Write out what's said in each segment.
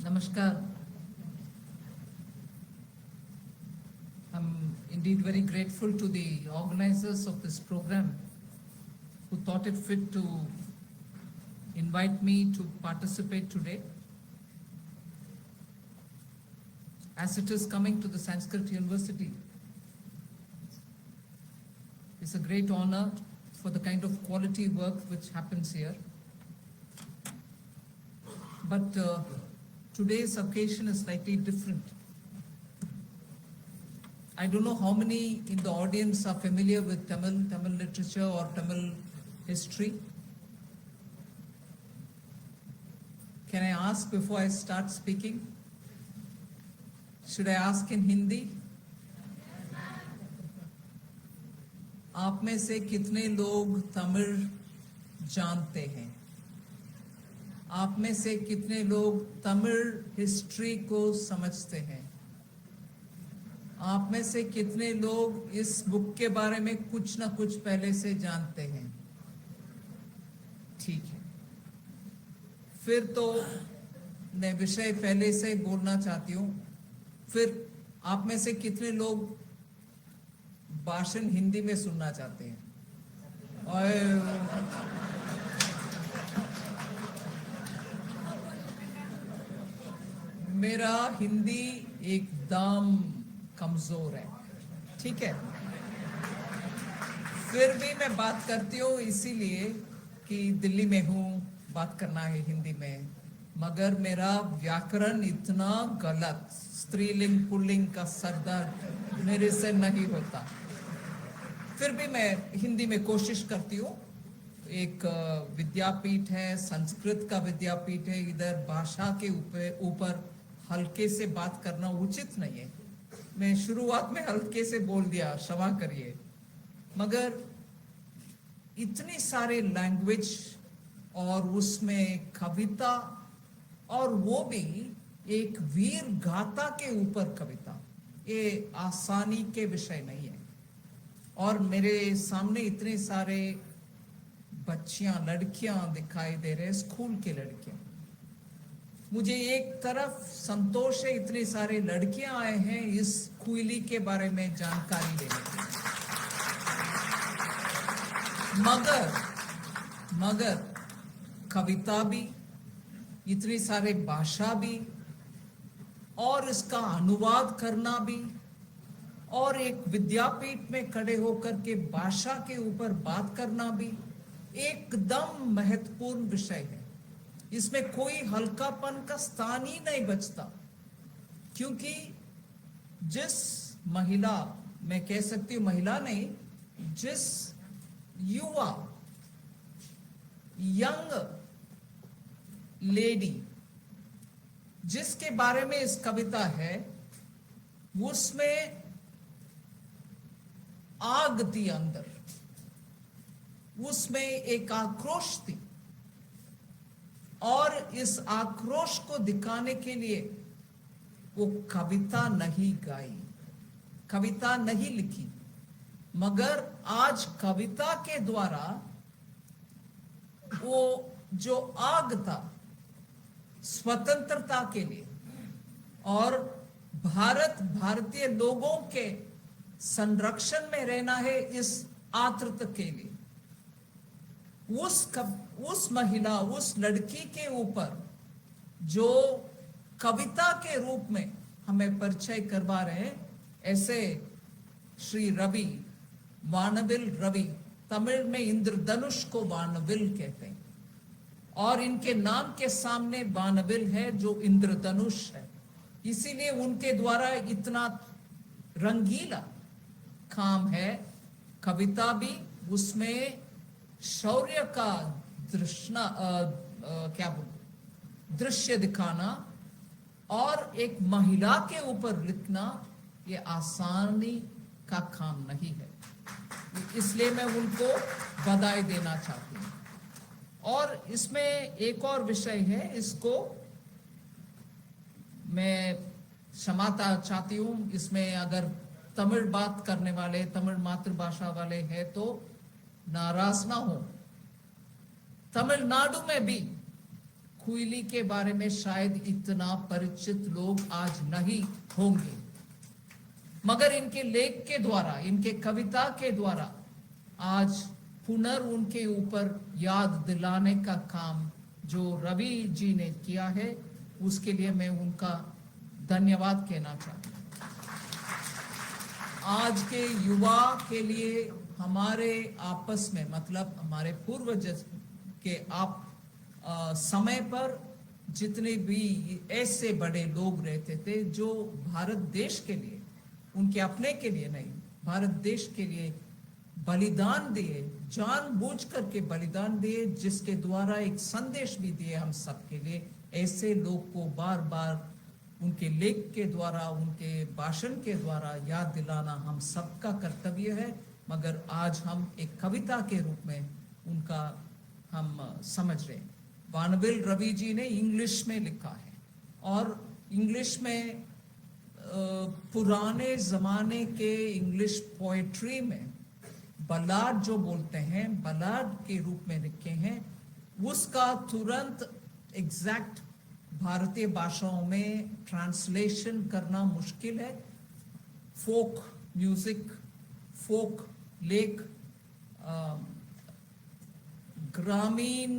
Namaskar. I'm indeed very grateful to the organizers of this program who thought it fit to invite me to participate today. As it is coming to the Sanskrit University, it's a great honor for the kind of quality work which happens here. But today's occasion is slightly different. I don't know how many in the audience are familiar with Tamil literature or Tamil history. Can I ask before I start speaking? Should I ask in Hindi? आप में से कितने लोग तमिल जानते हैं? आप में से कितने लोग तमिल हिस्ट्री को समझते हैं? आप में से कितने लोग इस बुक के बारे में कुछ ना कुछ पहले से जानते हैं? ठीक है, फिर तो मैं विषय पहले से बोलना चाहती हूँ। फिर आप में से कितने लोग भाषण हिंदी में सुनना चाहते हैं? मेरा हिंदी एकदम कमजोर है, ठीक है। फिर भी मैं बात करती हूँ इसीलिए कि दिल्ली में हूँ, बात करना है हिंदी में, मगर मेरा व्याकरण इतना गलत, स्त्रीलिंग पुल्लिंग का सरदर्द मेरे से नहीं होता। फिर भी मैं हिंदी में कोशिश करती हूँ। एक विद्यापीठ है, संस्कृत का विद्यापीठ है, इधर भाषा के ऊपर हल्के से बात करना उचित नहीं है। मैं शुरुआत में हल्के से बोल दिया, क्षमा करिए। मगर इतनी सारे लैंग्वेज और उसमें कविता, और वो भी एक वीर गाथा के ऊपर कविता, ये आसानी के विषय नहीं है। और मेरे सामने इतने सारे बच्चियां, लड़कियां दिखाई दे रहे हैं, स्कूल की लड़कियां। मुझे एक तरफ संतोष है, इतने सारे लड़कियां आए हैं इस क्विली के बारे में जानकारी देने के लिए। मगर कविता भी, इतनी सारे भाषा भी, और इसका अनुवाद करना भी, और एक विद्यापीठ में खड़े होकर के भाषा के ऊपर बात करना भी एकदम महत्वपूर्ण विषय है। इसमें कोई हल्कापन का स्थान ही नहीं बचता, क्योंकि जिस महिला, मैं कह सकती हूँ महिला नहीं, जिस युवा, यंग लेडी जिसके बारे में इस कविता है, उसमें आग थी अंदर, उसमें एक आक्रोश थी, और इस आक्रोश को दिखाने के लिए वो कविता नहीं गाई, कविता नहीं लिखी, मगर आज कविता के द्वारा वो जो आग था स्वतंत्रता के लिए और भारतीय लोगों के संरक्षण में रहना है, इस आतृत के लिए उस महिला, उस लड़की के ऊपर जो कविता के रूप में हमें परिचय करवा रहे हैं, ऐसे श्री रवि, वानविल रवि, तमिल में इंद्रधनुष को वानविल कहते हैं, और इनके नाम के सामने वानविल है जो इंद्रधनुष है, इसीलिए उनके द्वारा इतना रंगीला काम है। कविता भी, उसमें शौर्य का दृश्य दिखाना और एक महिला के ऊपर लिखना, ये आसानी का काम नहीं है, इसलिए मैं उनको बधाई देना चाहती हूँ। और इसमें एक और विषय है, इसको मैं क्षमता चाहती हूँ, इसमें अगर तमिल बात करने वाले, तमिल मातृभाषा वाले हैं तो नाराज ना हो। तमिलनाडु में भी कुइली के बारे में शायद इतना परिचित लोग आज नहीं होंगे, मगर इनके लेख के द्वारा, इनके कविता के द्वारा आज पुनर् उनके ऊपर याद दिलाने का काम जो रवि जी ने किया है, उसके लिए मैं उनका धन्यवाद कहना चाहता हूँ। आज के युवा के लिए हमारे आपस में, मतलब हमारे पूर्वज के समय पर जितने भी ऐसे बड़े लोग रहते थे जो भारत देश के लिए, उनके अपने के लिए नहीं, भारत देश के लिए बलिदान दिए, जानबूझ करके बलिदान दिए, जिसके द्वारा एक संदेश भी दिए हम सबके लिए। ऐसे लोग को बार बार उनके लेख के द्वारा, उनके भाषण के द्वारा याद दिलाना हम सबका कर्तव्य है, मगर आज हम एक कविता के रूप में उनका हम समझ रहे हैं। वानविल रवि जी ने इंग्लिश में लिखा है, और इंग्लिश में पुराने जमाने के इंग्लिश पोएट्री में बलाड जो बोलते हैं, बलाड के रूप में लिखे हैं। उसका तुरंत एग्जैक्ट भारतीय भाषाओं में ट्रांसलेशन करना मुश्किल है। फोक म्यूजिक, फोक लेख, ग्रामीण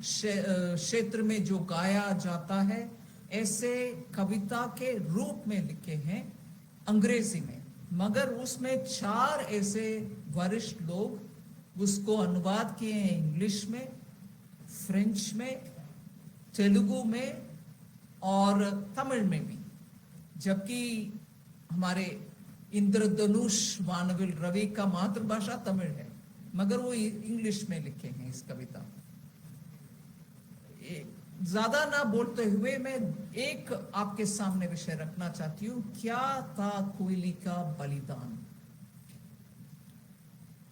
क्षेत्र में जो गाया जाता है, ऐसे कविता के रूप में लिखे हैं अंग्रेजी में, मगर उसमें 4 ऐसे वरिष्ठ लोग उसको अनुवाद किए हैं इंग्लिश में, फ्रेंच में, तेलुगु में और तमिल में भी। जबकि हमारे इंद्रधनुष वानविल रवि का मातृभाषा तमिल है, मगर वो इंग्लिश में लिखे हैं इस कविता। ज्यादा ना बोलते हुए मैं एक आपके सामने विषय रखना चाहती हूँ। क्या था कुइली का बलिदान?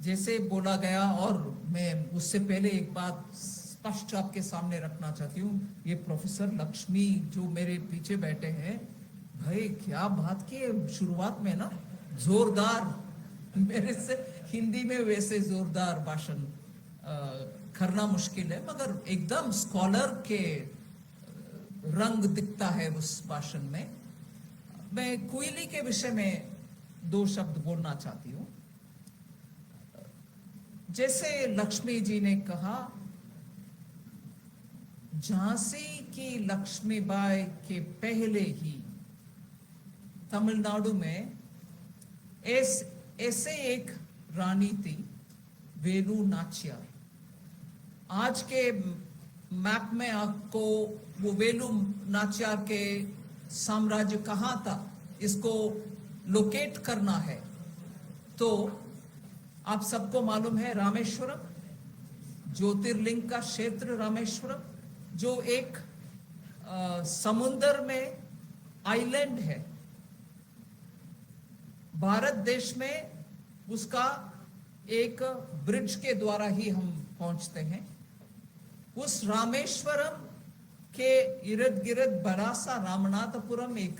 जैसे बोला गया, और मैं उससे पहले एक बात स्पष्ट आपके सामने रखना चाहती हूँ। ये प्रोफेसर लक्ष्मी जो मेरे पीछे बैठे हैं, भाई क्या बात की है शुरुआत में ना, जोरदार, मेरे से हिंदी में वैसे जोरदार भाषण करना मुश्किल है, मगर एकदम स्कॉलर के रंग दिखता है उस भाषण में। मैं कुइली के विषय में 2 शब्द बोलना चाहती हूँ। जैसे लक्ष्मी जी ने कहा, झांसी की लक्ष्मीबाई के पहले ही तमिलनाडु में ऐसे एक रानी थी, वेलु नाचियार। आज के मैप में आपको वो वेलु नाचियार के साम्राज्य कहाँ था, इसको लोकेट करना है तो आप सबको मालूम है रामेश्वरम, ज्योतिर्लिंग का क्षेत्र रामेश्वरम, जो एक समुद्र में आइलैंड है। भारत देश में उसका एक ब्रिज के द्वारा ही हम पहुंचते हैं। उस रामेश्वरम के इर्द गिर्द बड़ा सा रामनाथपुरम एक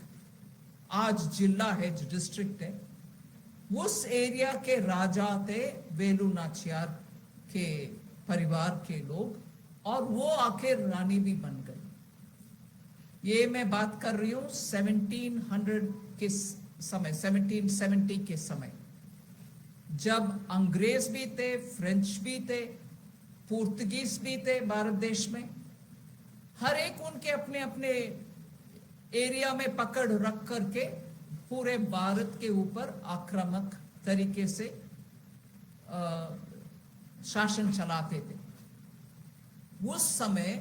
आज जिला है, जो डिस्ट्रिक्ट है। उस एरिया के राजा थे वेलु नाचियार के परिवार के लोग, और वो आखिर रानी भी बन गई। ये मैं बात कर रही हूँ 1700 के समय, 1770 के समय, जब अंग्रेज भी थे, फ्रेंच भी थे, पुर्तगीज भी थे भारत देश में। हर एक उनके अपने अपने एरिया में पकड़ रख करके पूरे भारत के ऊपर आक्रामक तरीके से शासन चलाते थे। उस समय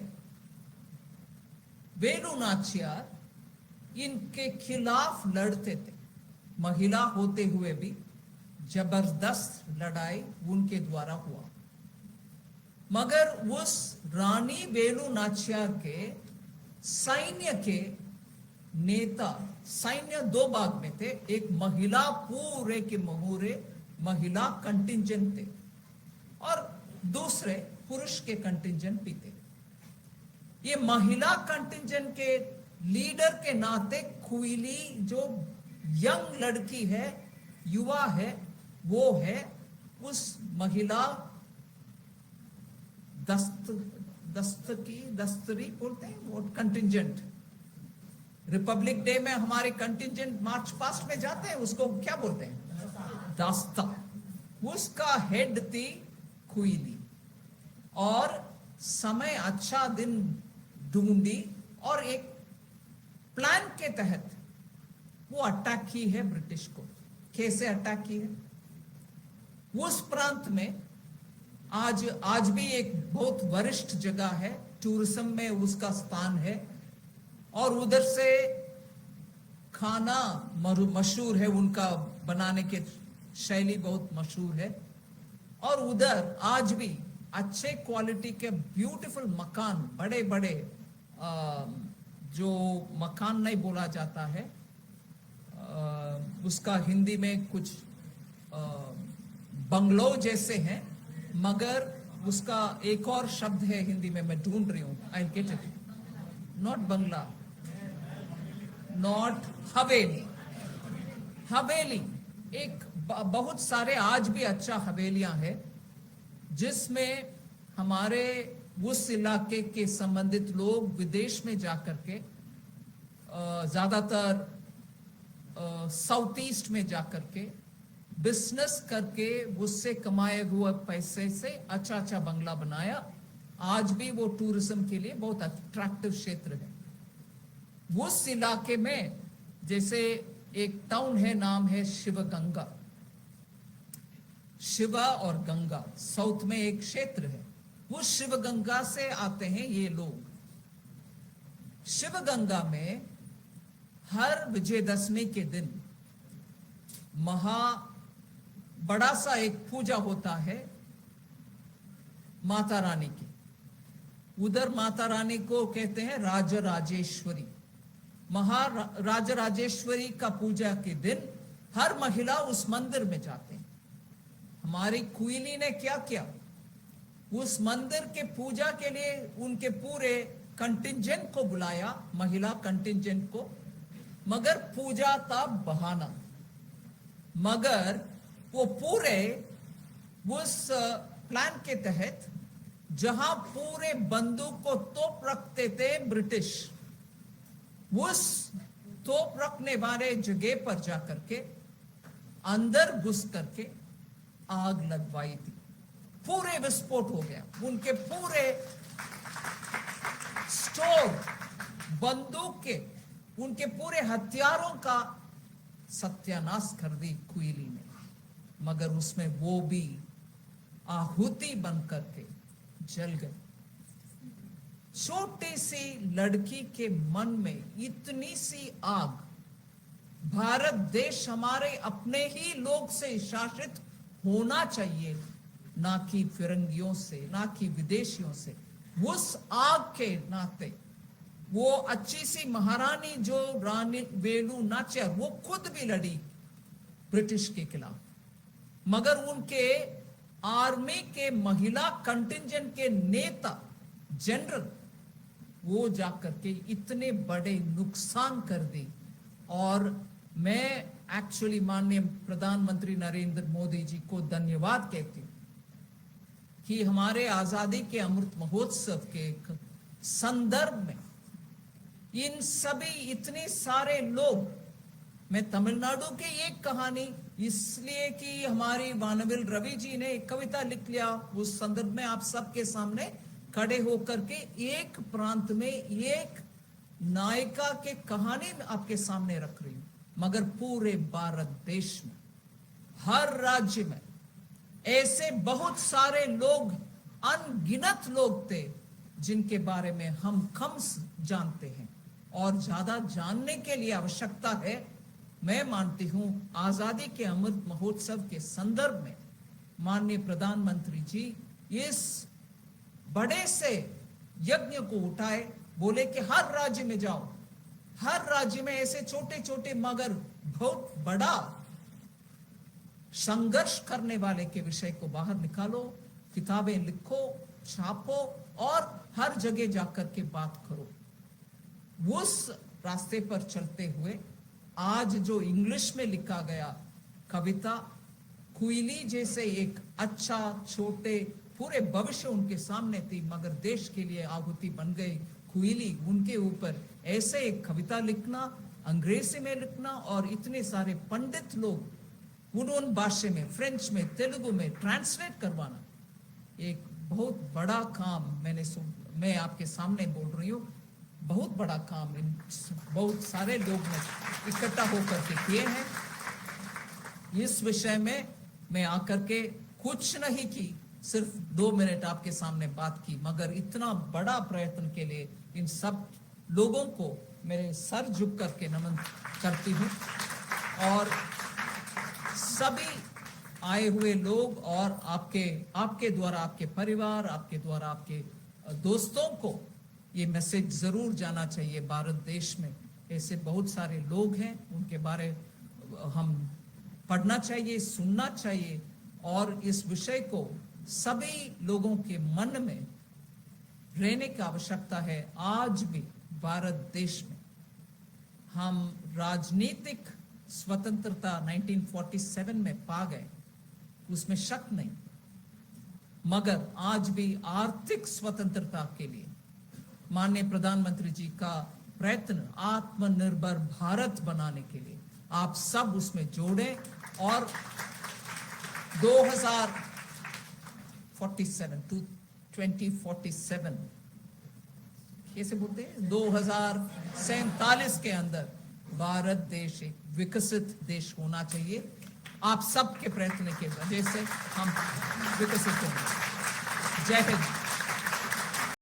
वेलु नाचियार इनके खिलाफ लड़ते थे, महिला होते हुए भी जबरदस्त लड़ाई उनके द्वारा हुआ। मगर उस रानी वेलु नाचियार के सैन्य के नेता, सैन्य 2 भाग में थे, एक महिला पूरे के पूरे महिला कंटिंजेंट थे और दूसरे पुरुष के कंटिंजेंट भी थे। ये महिला कंटिंजेंट के लीडर के नाते कुइली जो यंग लड़की है, युवा है, वो है उस महिला दस्तरी बोलते हैं वो कंटिंजेंट। रिपब्लिक डे में हमारे कंटिंजेंट मार्च पास्ट में जाते हैं, उसको क्या बोलते हैं? दास्ता। उसका हेड थी क्वीली, और समय अच्छा दिन ढूंढी और एक प्लान के तहत वो अटैक की है ब्रिटिश को। कैसे अटैक की है? उस प्रांत में आज भी एक बहुत वरिष्ठ जगह है, टूरिज्म में उसका स्थान है, और उधर से खाना मशहूर है, उनका बनाने के शैली बहुत मशहूर है। और उधर आज भी अच्छे क्वालिटी के ब्यूटीफुल मकान, बड़े बड़े जो मकान नहीं बोला जाता है, उसका हिंदी में कुछ बंगलो जैसे हैं, मगर उसका एक और शब्द है हिंदी में, मैं ढूंढ रही हूँ। I get it. Not Bangla, not हवेली। हवेली एक बहुत सारे आज भी अच्छा हवेलियां हैं, जिसमें हमारे उस इलाके के संबंधित लोग विदेश में जाकर के ज्यादातर साउथ ईस्ट में जाकर के बिजनेस करके उससे कमाए हुए पैसे से अच्छा अच्छा बंगला बनाया। आज भी वो टूरिज्म के लिए बहुत अट्रैक्टिव क्षेत्र है। उस इलाके में जैसे एक टाउन है, नाम है शिवगंगा। शिवा और गंगा साउथ में एक क्षेत्र है, वो शिवगंगा से आते हैं ये लोग। शिवगंगा में हर विजयदशमी के दिन बड़ा सा एक पूजा होता है माता रानी की। उधर माता रानी को कहते हैं राजराजेश्वरी। राजराजेश्वरी का पूजा के दिन हर महिला उस मंदिर में जाते हैं। हमारी क्वीली ने क्या किया, उस मंदिर के पूजा के लिए उनके पूरे कंटिंजेंट को बुलाया, महिला कंटिंजेंट को, मगर पूजा था बहाना। मगर वो पूरे उस प्लान के तहत जहां पूरे बंदूक को तोप रखते थे ब्रिटिश, उस तोप रखने वाले जगह पर जाकर के अंदर घुस करके आग लगवाई थी। पूरे विस्फोट हो गया, उनके पूरे स्टोर, बंदूक के, उनके पूरे हथियारों का सत्यानाश कर दी क्वीली ने। मगर उसमें वो भी आहुति बन करके जल गए। छोटी सी लड़की के मन में इतनी सी आग। भारत देश हमारे अपने ही लोग से शासित होना चाहिए, ना कि फिरंगियों से, ना कि विदेशियों से। उस आग के नाते वो अच्छी सी महारानी जो रानी वेलू नाचियार, वो खुद भी लड़ी ब्रिटिश के खिलाफ, मगर उनके आर्मी के महिला कंटिंजेंट के नेता जनरल वो जाकर के इतने बड़े नुकसान कर दी। और मैं एक्चुअली माननीय प्रधानमंत्री नरेंद्र मोदी जी को धन्यवाद कहती हूँ कि हमारे आजादी के अमृत महोत्सव के संदर्भ में इन सभी इतने सारे लोग, मैं तमिलनाडु की एक कहानी इसलिए कि हमारी वानविल रवि जी ने एक कविता लिख लिया, उस संदर्भ में आप सबके सामने खड़े होकर के एक प्रांत में एक नायिका के कहानी आपके सामने रख रही हूं। मगर पूरे भारत देश में हर राज्य में ऐसे बहुत सारे लोग, अनगिनत लोग थे जिनके बारे में हम कम जानते हैं और ज्यादा जानने के लिए आवश्यकता है। मैं मानती हूं आजादी के अमृत महोत्सव के संदर्भ में माननीय प्रधानमंत्री जी इस बड़े से यज्ञ को उठाए, बोले कि हर राज्य में जाओ, हर राज्य में ऐसे छोटे छोटे मगर बहुत बड़ा संघर्ष करने वाले के विषय को बाहर निकालो, किताबें लिखो, छापो और हर जगह जाकर के बात करो। उस रास्ते पर चलते हुए आज जो इंग्लिश में लिखा गया कविता क्वीली जैसे एक अच्छा छोटे पूरे भविष्य उनके सामने थी, मगर देश के लिए आहुति बन गई। क्विली उनके ऊपर ऐसे एक कविता लिखना, अंग्रेजी में लिखना, और इतने सारे पंडित लोग उन भाषा में, फ्रेंच में, तेलुगु में ट्रांसलेट करवाना, एक बहुत बड़ा काम मैं आपके सामने बोल रही हूँ। बहुत बड़ा काम इन बहुत सारे लोग ने इकट्ठा होकर के किए हैं। इस विषय में मैं आकर के कुछ नहीं की, सिर्फ 2 मिनट आपके सामने बात की, मगर इतना बड़ा प्रयत्न के लिए इन सब लोगों को मेरे सर झुक करके नमन करती हूँ। और सभी आए हुए लोग और आपके द्वारा, आपके परिवार, आपके द्वारा आपके दोस्तों को ये मैसेज जरूर जाना चाहिए। भारत देश में ऐसे बहुत सारे लोग हैं, उनके बारे हम पढ़ना चाहिए, सुनना चाहिए, और इस विषय को सभी लोगों के मन में रहने की आवश्यकता है। आज भी भारत देश में हम राजनीतिक स्वतंत्रता 1947 में पा गए, उसमें शक नहीं, मगर आज भी आर्थिक स्वतंत्रता के लिए माननीय प्रधानमंत्री जी का प्रयत्न आत्मनिर्भर भारत बनाने के लिए आप सब उसमें जोड़ें, और 2047 कैसे बोलते हैं, 2047 के अंदर भारत देश एक विकसित देश होना चाहिए। आप सबके प्रयत्न के वजह से हम विकसित होंगे। जय हिंद।